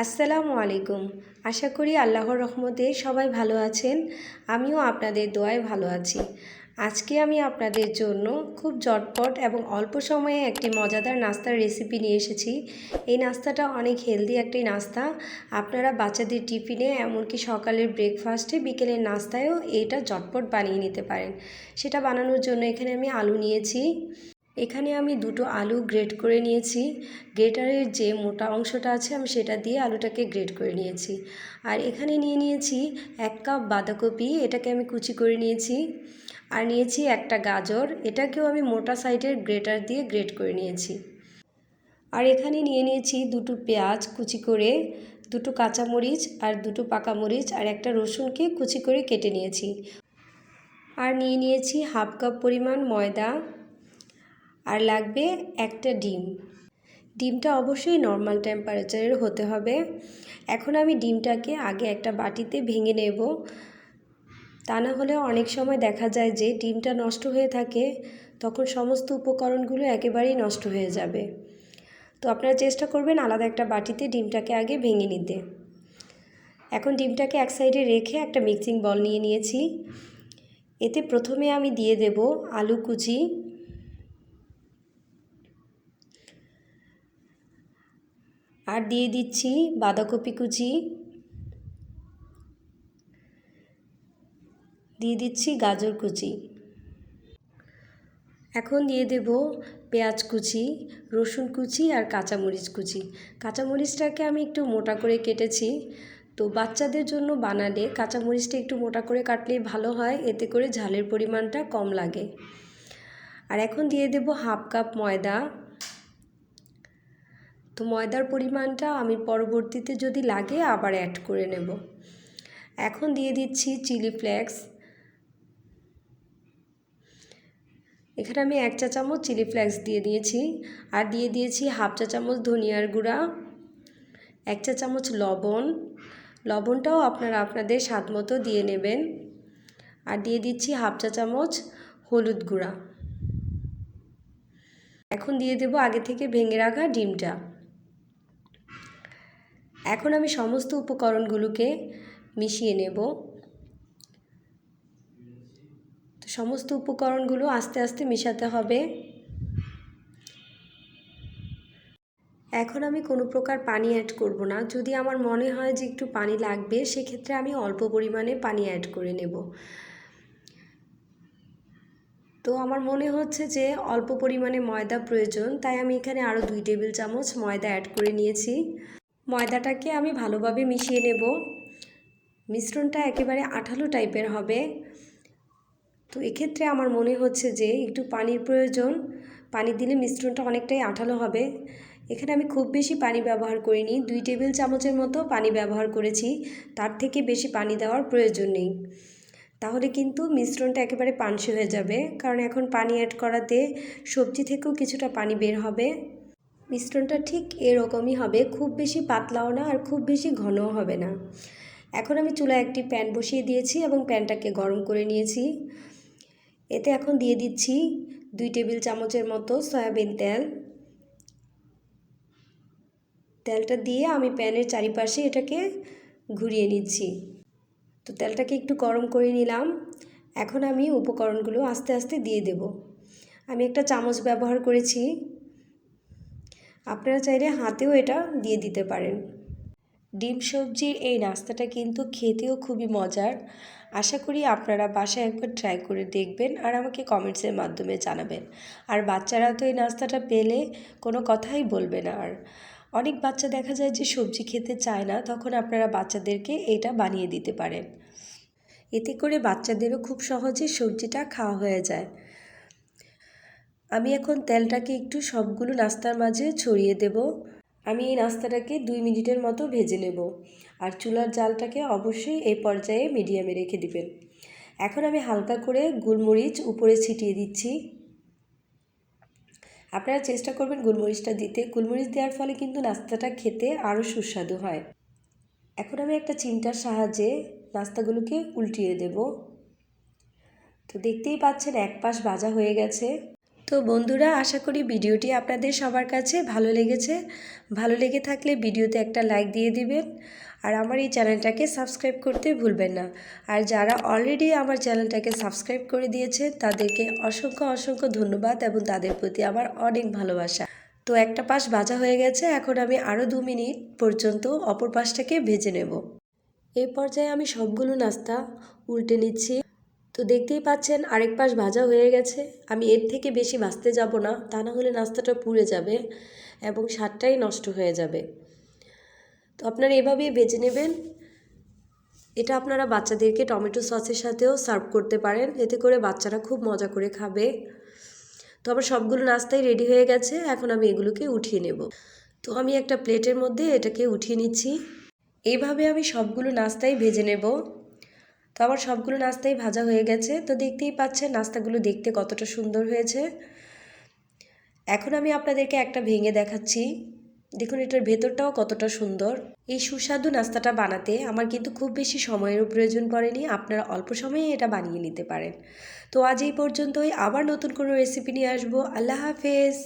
আসসালামু আলাইকুম। আশা করি আল্লাহর রহমতে সবাই ভালো আছেন। আমিও আপনাদের দোয়ায় ভালো আছি। আজকে আমি আপনাদের জন্য খুব ঝটপট এবং অল্প সময়ে একটি মজাদার নাস্তার রেসিপি নিয়ে এসেছি। এই নাস্তাটা অনেক হেলদি একটি নাস্তা। আপনারা বাচ্চাদের টিফিনে, এমনকি সকালের ব্রেকফাস্টে, বিকেলের নাস্তায়ও এটা ঝটপট বানিয়ে নিতে পারেন। সেটা বানানোর জন্য এখানে আমি আলু নিয়েছি। এখানে আমি দুটো আলু গ্রেট করে নিয়েছি। গ্রেটারের যে মোটা অংশটা আছে আমি সেটা দিয়ে আলুটাকে গ্রেট করে নিয়েছি। আর এখানে নিয়েছি 1 কাপ বাঁধাকপি, এটাকে আমি কুচি করে নিয়েছি। আর নিয়েছি একটা গাজর, এটাকেও আমি মোটা সাইডের গ্রেটার দিয়ে গ্রেট করে নিয়েছি। আর এখানে নিয়েছি দুটো পেঁয়াজ কুচি করে, দুটো কাঁচামরিচ আর দুটো পাকা মরিচ আর একটা রসুনকে কুচি করে কেটে নিয়েছি। আর নিয়েছি 1/2 কাপ পরিমাণ ময়দা। আর লাগবে একটা ডিম। ডিমটা অবশ্যই নর্মাল টেম্পারেচারের হতে হবে। এখন আমি ডিমটাকে আগে একটা বাটিতে ভেঙে নেব। তা না হলে অনেক সময় দেখা যায় যে ডিমটা নষ্ট হয়ে থাকে, তখন সমস্ত উপকরণগুলো একেবারেই নষ্ট হয়ে যাবে। তো আপনারা চেষ্টা করবেন আলাদা একটা বাটিতে ডিমটাকে আগে ভেঙে নিতে। এখন ডিমটাকে এক সাইডে রেখে একটা মিক্সিং বল নিয়েছি। এতে প্রথমে আমি দিয়ে দেব আলু কুচি, আর দিয়ে দিচ্ছি বাঁধাকপি কুচি, দিয়ে দিচ্ছি গাজর কুচি। এখন দিয়ে দেব পেঁয়াজ কুচি, রসুন কুচি আর কাঁচামরিচ কুচি। কাঁচামরিচটাকে আমি একটু মোটা করে কেটেছি। তো বাচ্চাদের জন্য বানালে কাঁচামরিচটা একটু মোটা করে কাটলেই ভালো হয়, এতে করে ঝালের পরিমাণটা কম লাগে। আর এখন দিয়ে দেব 1/2 কাপ ময়দা। তো ময়দার পরিমাণটা আমি পরবর্তীতে যদি লাগে আবার অ্যাড করে নেব। এখন দিয়ে দিচ্ছি চিলি ফ্লেক্স। এখানে আমি 1 চা চামচ চিলি ফ্লেক্স দিয়ে দিয়েছি। আর দিয়ে দিয়েছি 1/2 চা চামচ ধনিয়ার গুঁড়া, 1 চা চামচ লবণ। লবণটাও আপনারা আপনাদের স্বাদ মতো দিয়ে নেবেন। আর দিয়ে দিচ্ছি 1/2 চা চামচ হলুদ গুঁড়া। এখন দিয়ে দেব আগে থেকে ভেঙে রাখা ডিমটা। এখন আমি সমস্ত উপকরণগুলোকে মিশিয়ে নেব। তো সমস্ত উপকরণগুলো আস্তে আস্তে মেশাতে হবে। এখন আমি কোনো প্রকার পানি অ্যাড করব না। যদি আমার মনে হয় যে একটু পানি লাগবে, সেক্ষেত্রে আমি অল্প পরিমাণে পানি অ্যাড করে নেব। তো আমার মনে হচ্ছে যে অল্প পরিমাণে ময়দা প্রয়োজন, তাই আমি এখানে আরও 2 টেবিল চামচ ময়দা অ্যাড করে নিয়েছি। ময়দাটাকে আমি ভালোভাবে মিশিয়ে নেব। মিশ্রণটা একেবারে আঠালো টাইপের হবে। তো এক্ষেত্রে আমার মনে হচ্ছে যে একটু পানির প্রয়োজন। পানি দিলে মিশ্রণটা অনেকটাই আঠালো হবে। এখানে আমি খুব বেশি পানি ব্যবহার করিনি, 2 টেবিল চামচের মতো পানি ব্যবহার করেছি। তার থেকে বেশি পানি দেওয়ার প্রয়োজন নেই, তাহলে কিন্তু মিশ্রণটা একেবারে পানসে হয়ে যাবে। কারণ এখন পানি অ্যাড করাতে সবজি থেকেও কিছুটা পানি বের হবে। মিশ্রণটা ঠিক এরকমই হবে, খুব বেশি পাতলাও না আর খুব বেশি ঘনও হবে না। এখন আমি চুলায় একটি প্যান বসিয়ে দিয়েছি এবং প্যানটাকে গরম করে নিয়েছি। এতে এখন দিয়ে দিচ্ছি 2 টেবিল চামচের মতো সয়াবিন তেল। তেলটা দিয়ে আমি প্যানের চারিপাশে এটাকে ঘুরিয়ে নিচ্ছি। তো তেলটাকে একটু গরম করে নিলাম। এখন আমি উপকরণগুলো আস্তে আস্তে দিয়ে দেব। আমি একটা চামচ ব্যবহার করেছি, আপনারা চাইলে হাতেও এটা দিয়ে দিতে পারেন। ডিম সবজির এই নাস্তাটা কিন্তু খেতেও খুবই মজার। আশা করি আপনারা বাসায় একবার ট্রাই করে দেখবেন আর আমাকে কমেন্টসের মাধ্যমে জানাবেন। আর বাচ্চারা তো এই নাস্তাটা পেলে কোনো কথাই বলবে না। আর অনেক বাচ্চা দেখা যায় যে সবজি খেতে চায় না, তখন আপনারা বাচ্চাদেরকে এটা বানিয়ে দিতে পারেন। এতে করে বাচ্চাদেরও খুব সহজে সবজিটা খাওয়া হয়ে যায়। আমি এখন তেলটাকে একটু সবগুলো নাস্তার মাঝে ছড়িয়ে দেব। আমি এই নাস্তাটাকে 2 মিনিটের মতো ভেজে নেব। আর চুলার জালটাকে অবশ্যই এই পর্যায়ে মিডিয়ামে রেখে দিবেন। এখন আমি হালকা করে গোলমরিচ উপরে ছিটিয়ে দিচ্ছি। আপনারা চেষ্টা করবেন গোলমরিচটা দিতে। গোলমরিচ দেওয়ার ফলে কিন্তু নাস্তাটা খেতে আরও সুস্বাদু হয়। এখন আমি একটা চিমটার সাহায্যে নাস্তাগুলোকে উল্টিয়ে দেব। তো দেখতেই পাচ্ছেন এক পাশ ভাজা হয়ে গেছে। তো বন্ধুরা, আশা করি ভিডিওটি আপনাদের সবার কাছে ভালো লেগেছে। ভালো লেগে থাকলে ভিডিওতে একটা লাইক দিয়ে দিবেন আর আমার এই চ্যানেলটাকে সাবস্ক্রাইব করতে ভুলবেন না। আর যারা অলরেডি আমার চ্যানেলটাকে সাবস্ক্রাইব করে দিয়েছে তাদেরকে অসংখ্য অসংখ্য ধন্যবাদ এবং তাদের প্রতি আমার অনেক ভালোবাসা। তো একটা পাশ ভাজা হয়ে গেছে, এখন আমি আরও 2 মিনিট পর্যন্ত অপর পাশটাকে ভেজে নেব। এই পর্যায়ে আমি সবগুলো নাস্তা উল্টে নিচ্ছি। তো দেখতেই পাচ্ছেন আরেক পাশ ভাজা হয়ে গেছে। আমি এর থেকে বেশি ভাজতে যাব না, তা না হলে নাস্তাটা পুড়ে যাবে এবং স্বাদটাই নষ্ট হয়ে যাবে। তো আপনারা এভাবেই ভেজে নেবেন। এটা আপনারা বাচ্চাদেরকে টমেটো সসের সাথেও সার্ভ করতে পারেন, এতে করে বাচ্চারা খুব মজা করে খাবে। তো আমার সবগুলো নাস্তাই রেডি হয়ে গেছে, এখন আমি এগুলোকে উঠিয়ে নেব। তো আমি একটা প্লেটের মধ্যে এটাকে উঠিয়ে নিচ্ছি। এইভাবে আমি সবগুলো নাস্তাই ভেজে নেব। তো আমার সবগুলো নাস্তাই ভাজা হয়ে গেছে। তো দেখতেই পাচ্ছেন নাস্তাগুলো দেখতে কতটা সুন্দর হয়েছে। এখন আমি আপনাদেরকে একটা ভেঙে দেখাচ্ছি। দেখুন এটার ভেতরটাও কতটা সুন্দর। এই সুস্বাদু নাস্তাটা বানাতে আমার কিন্তু খুব বেশি সময়েরও প্রয়োজন পড়েনি, আপনারা অল্প সময়ে এটা বানিয়ে নিতে পারেন। তো আজ এই পর্যন্তই, আবার নতুন কোনো রেসিপি নিয়ে আসবো। আল্লাহ হাফেজ।